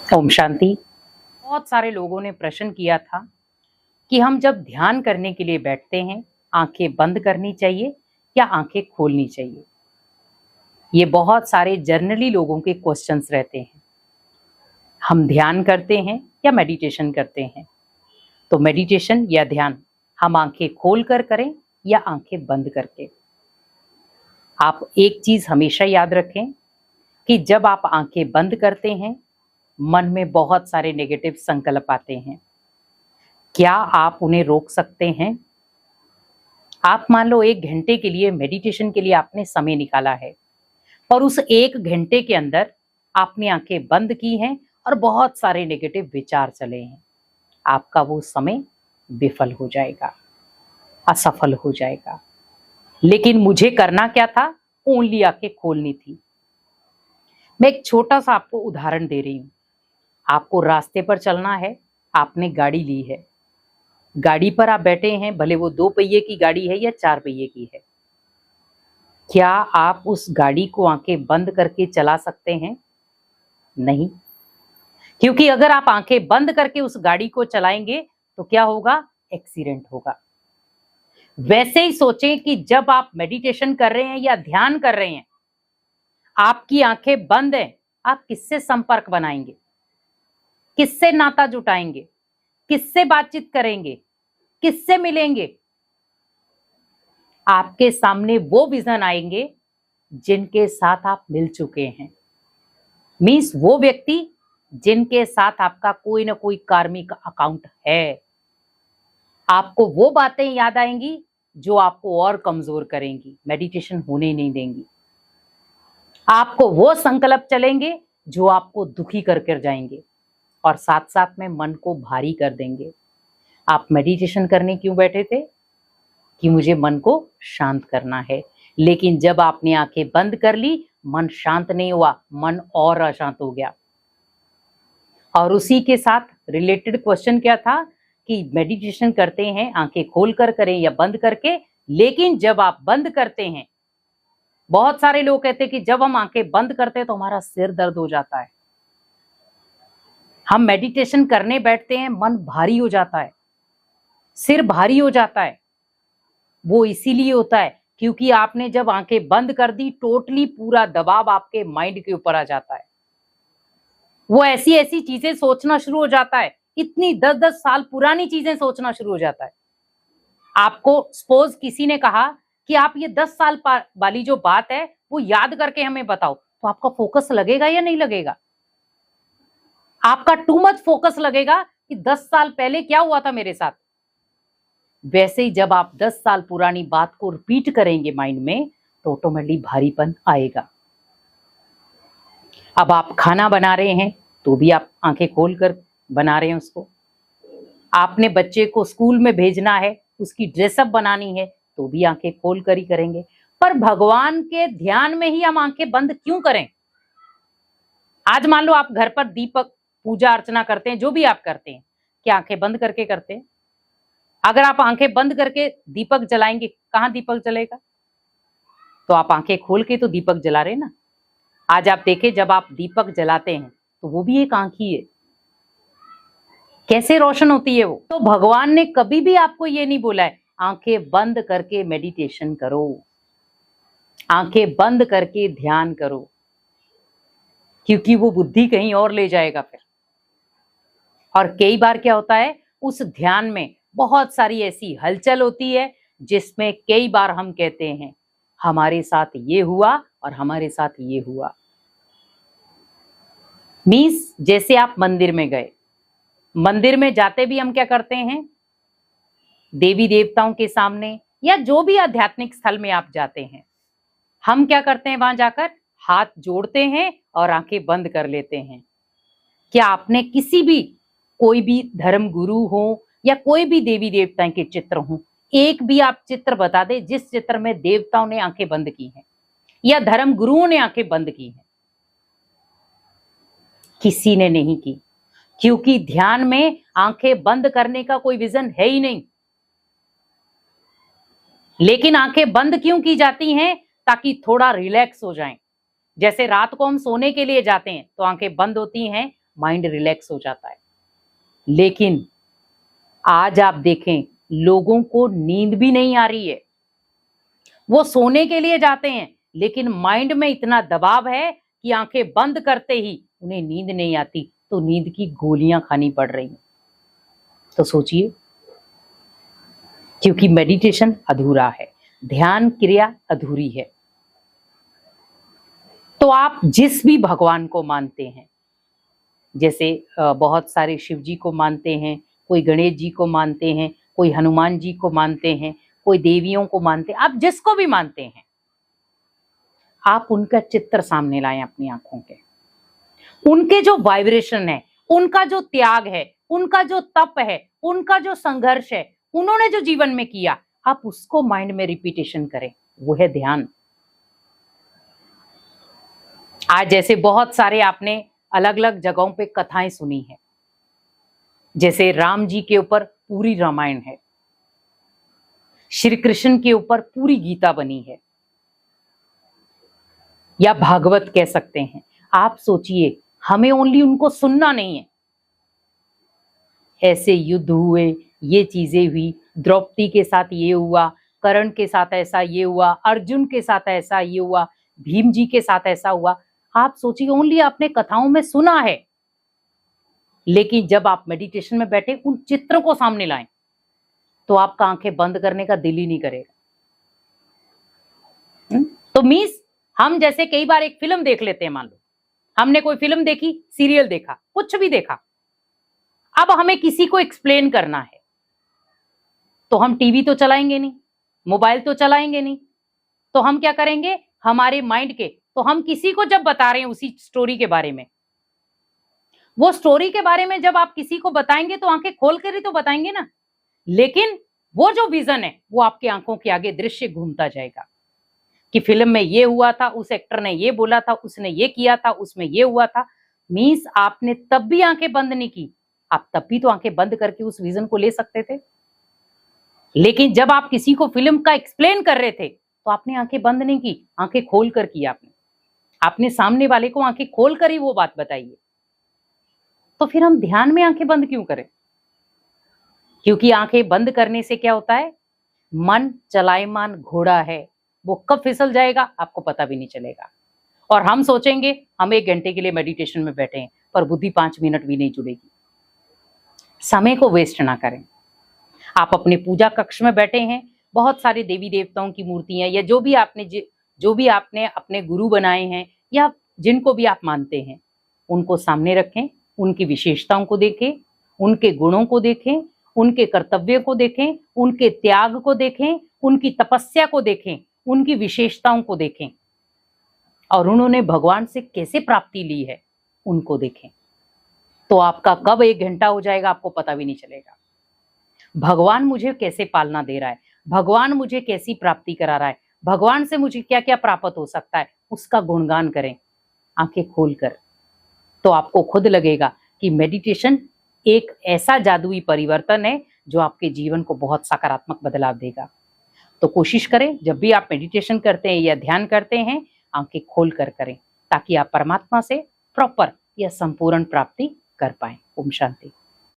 ओम शांति। बहुत सारे लोगों ने प्रश्न किया था कि हम जब ध्यान करने के लिए बैठते हैं, आंखें बंद करनी चाहिए या आंखें खोलनी चाहिए। ये बहुत सारे जर्नली लोगों के क्वेश्चंस रहते हैं। हम ध्यान करते हैं या मेडिटेशन करते हैं, तो मेडिटेशन या ध्यान हम आंखें खोल कर करें या आंखें बंद करके। आप एक चीज हमेशा याद रखें कि जब आप आंखें बंद करते हैं, मन में बहुत सारे नेगेटिव संकल्प आते हैं। क्या आप उन्हें रोक सकते हैं? आप मान लो 1 घंटे के लिए मेडिटेशन के लिए आपने समय निकाला है और उस 1 घंटे के अंदर आपने आंखें बंद की हैं और बहुत सारे नेगेटिव विचार चले हैं। आपका वो समय विफल हो जाएगा, असफल हो जाएगा। लेकिन मुझे करना क्या था? ओनली आंखें खोलनी थी। मैं एक छोटा सा आपको उदाहरण दे रही हूँ। आपको रास्ते पर चलना है, आपने गाड़ी ली है, गाड़ी पर आप बैठे हैं, भले वो 2 पहिए की गाड़ी है या 4 पहिए की है। क्या आप उस गाड़ी को आंखें बंद करके चला सकते हैं? नहीं, क्योंकि अगर आप आंखें बंद करके उस गाड़ी को चलाएंगे तो क्या होगा? एक्सीडेंट होगा। वैसे ही सोचें कि जब आप मेडिटेशन कर रहे हैं या ध्यान कर रहे हैं, आपकी आंखें बंद हैं, आप किससे संपर्क बनाएंगे? किससे नाता जुटाएंगे? किससे बातचीत करेंगे? किससे मिलेंगे? आपके सामने वो विजन आएंगे जिनके साथ आप मिल चुके हैं। मीन्स वो व्यक्ति जिनके साथ आपका कोई ना कोई कार्मिक अकाउंट है। आपको वो बातें याद आएंगी जो आपको और कमजोर करेंगी, मेडिटेशन होने नहीं देंगी। आपको वो संकल्प चलेंगे जो आपको दुखी कर जाएंगे और साथ साथ में मन को भारी कर देंगे। आप मेडिटेशन करने क्यों बैठे थे? कि मुझे मन को शांत करना है। लेकिन जब आपने आंखें बंद कर ली, मन शांत नहीं हुआ, मन और अशांत हो गया। और उसी के साथ रिलेटेड क्वेश्चन क्या था कि मेडिटेशन करते हैं आंखें खोल कर करें या बंद करके। लेकिन जब आप बंद करते हैं, बहुत सारे लोग कहते हैं कि जब हम आंखें बंद करते हैं तो हमारा सिर दर्द हो जाता है। हम मेडिटेशन करने बैठते हैं, मन भारी हो जाता है, सिर भारी हो जाता है। वो इसीलिए होता है क्योंकि आपने जब आंखें बंद कर दी, टोटली पूरा दबाव आपके माइंड के ऊपर आ जाता है। वो ऐसी ऐसी चीजें सोचना शुरू हो जाता है, इतनी 10-10 साल पुरानी चीजें सोचना शुरू हो जाता है। आपको सपोज किसी ने कहा कि आप ये 10 साल वाली जो बात है वो याद करके हमें बताओ, तो आपका फोकस लगेगा या नहीं लगेगा? आपका टू मच फोकस लगेगा कि 10 साल पहले क्या हुआ था मेरे साथ। वैसे ही जब आप 10 साल पुरानी बात को रिपीट करेंगे माइंड में, तो ऑटोमेटिकली भारीपन आएगा। अब आप खाना बना रहे हैं तो भी आप आंखें खोलकर बना रहे हैं उसको। आपने बच्चे को स्कूल में भेजना है, उसकी ड्रेसअप बनानी है, तो भी आंखें खोल कर ही करेंगे। पर भगवान के ध्यान में ही हम आंखें बंद क्यों करें? आज मान लो आप घर पर दीपक पूजा अर्चना करते हैं, जो भी आप करते हैं, क्या आंखें बंद करके करते हैं? अगर आप आंखें बंद करके दीपक जलाएंगे, कहां दीपक जलेगा? तो आप आंखें खोल के तो दीपक जला रहे ना। आज आप देखें, जब आप दीपक जलाते हैं तो वो भी एक आंख ही है। कैसे रोशन होती है वो? तो भगवान ने कभी भी आपको ये नहीं बोला है आंखें बंद करके मेडिटेशन करो, आंखें बंद करके ध्यान करो, क्योंकि वो बुद्धि कहीं और ले जाएगा फिर। और कई बार क्या होता है, उस ध्यान में बहुत सारी ऐसी हलचल होती है जिसमें कई बार हम कहते हैं हमारे साथ ये हुआ और हमारे साथ ये हुआ। मीन्स जैसे आप मंदिर में गए, मंदिर में जाते भी हम क्या करते हैं? देवी देवताओं के सामने या जो भी आध्यात्मिक स्थल में आप जाते हैं, हम क्या करते हैं? वहां जाकर हाथ जोड़ते हैं और आंखें बंद कर लेते हैं। क्या आपने किसी भी कोई भी धर्म गुरु हो या कोई भी देवी देवताओं के चित्र हो, एक भी आप चित्र बता दे जिस चित्र में देवताओं ने आंखें बंद की हैं या धर्म गुरुओं ने आंखें बंद की हैं? किसी ने नहीं की, क्योंकि ध्यान में आंखें बंद करने का कोई विजन है ही नहीं। लेकिन आंखें बंद क्यों की जाती हैं? ताकि थोड़ा रिलैक्स हो जाएं। जैसे रात को हम सोने के लिए जाते हैं तो आंखें बंद होती हैं, माइंड रिलैक्स हो जाता है। लेकिन आज आप देखें, लोगों को नींद भी नहीं आ रही है। वो सोने के लिए जाते हैं, लेकिन माइंड में इतना दबाव है कि आंखें बंद करते ही उन्हें नींद नहीं आती, तो नींद की गोलियां खानी पड़ रही हैं। तो सोचिए, क्योंकि मेडिटेशन अधूरा है, ध्यान क्रिया अधूरी है। तो आप जिस भी भगवान को मानते हैं, जैसे बहुत सारे शिव जी को मानते हैं, कोई गणेश जी को मानते हैं, कोई हनुमान जी को मानते हैं, कोई देवियों को मानते हैं, आप जिसको भी मानते हैं, आप उनका चित्र सामने लाएं अपनी आंखों के। उनके जो वाइब्रेशन है, उनका जो त्याग है, उनका जो तप है, उनका जो संघर्ष है, उन्होंने जो जीवन में किया, आप उसको माइंड में रिपीटेशन करें। वो है ध्यान। आज जैसे बहुत सारे आपने अलग अलग जगहों पे कथाएं सुनी है, जैसे राम जी के ऊपर पूरी रामायण है, श्री कृष्ण के ऊपर पूरी गीता बनी है, या भागवत कह सकते हैं। आप सोचिए, हमें ओनली उनको सुनना नहीं है। ऐसे युद्ध हुए, ये चीजें हुई, द्रौपदी के साथ ये हुआ, कर्ण के साथ ऐसा ये हुआ, अर्जुन के साथ ऐसा ये हुआ, भीम जी के साथ ऐसा हुआ। आप सोचिए, ओनली आपने कथाओं में सुना है, लेकिन जब आप मेडिटेशन में बैठे उन चित्रों को सामने लाएं, तो आपका आंखें बंद करने का दिल ही नहीं करेगा। तो मीन्स हम जैसे कई बार एक फिल्म देख लेते हैं, मान लो हमने कोई फिल्म देखी, सीरियल देखा, कुछ भी देखा, अब हमें किसी को एक्सप्लेन करना है, तो हम टीवी तो चलाएंगे नहीं, मोबाइल तो चलाएंगे नहीं, तो हम क्या करेंगे, हमारे माइंड के, तो हम किसी को जब बता रहे हैं उसी स्टोरी के बारे में, वो स्टोरी के बारे में जब आप किसी को बताएंगे तो आंखें खोल कर ही तो बताएंगे ना। लेकिन वो जो विजन है, वो आपकी आंखों के आगे दृश्य घूमता जाएगा कि फिल्म में ये हुआ था, उस एक्टर ने ये बोला था, उसने ये किया था, उसमें ये हुआ था। मीन्स आपने तब भी आंखें बंद नहीं की, आप तब भी तो आंखें बंद करके उस विजन को ले सकते थे। लेकिन जब आप किसी को फिल्म का एक्सप्लेन कर रहे थे, तो आपने आंखें बंद नहीं की, आंखें खोल कर की। आपने सामने वाले को आंखें खोल कर ही वो बात बताई है। तो फिर हम ध्यान में आंखें बंद क्यों करें? क्योंकि आंखें बंद करने से क्या होता है, मन चलायमान घोड़ा है, वो कब फिसल जाएगा आपको पता भी नहीं चलेगा। और हम सोचेंगे हम 1 घंटे के लिए मेडिटेशन में बैठे हैं, पर बुद्धि 5 मिनट भी नहीं जुड़ेगी। समय को वेस्ट ना करें। आप अपने पूजा कक्ष में बैठे हैं, बहुत सारे देवी देवताओं की मूर्तियां, या जो भी आपने अपने गुरु बनाए हैं, या जिनको भी आप मानते हैं, उनको सामने रखें, उनकी विशेषताओं को देखें, उनके गुणों को देखें, उनके कर्तव्य को देखें, उनके त्याग को देखें, उनकी तपस्या को देखें, उनकी विशेषताओं को देखें, और उन्होंने भगवान से कैसे प्राप्ति ली है उनको देखें। तो आपका कब 1 घंटा हो जाएगा आपको पता भी नहीं चलेगा। भगवान मुझे कैसे पालना दे रहा है, भगवान मुझे कैसी प्राप्ति करा रहा है, भगवान से मुझे क्या क्या प्राप्त हो सकता है, उसका गुणगान करें आंखें खोलकर। तो आपको खुद लगेगा कि मेडिटेशन एक ऐसा जादुई परिवर्तन है जो आपके जीवन को बहुत सकारात्मक बदलाव देगा। तो कोशिश करें, जब भी आप मेडिटेशन करते हैं या ध्यान करते हैं, आंखें खोल कर करें, ताकि आप परमात्मा से प्रॉपर या संपूर्ण प्राप्ति कर पाएं। ओम शांति।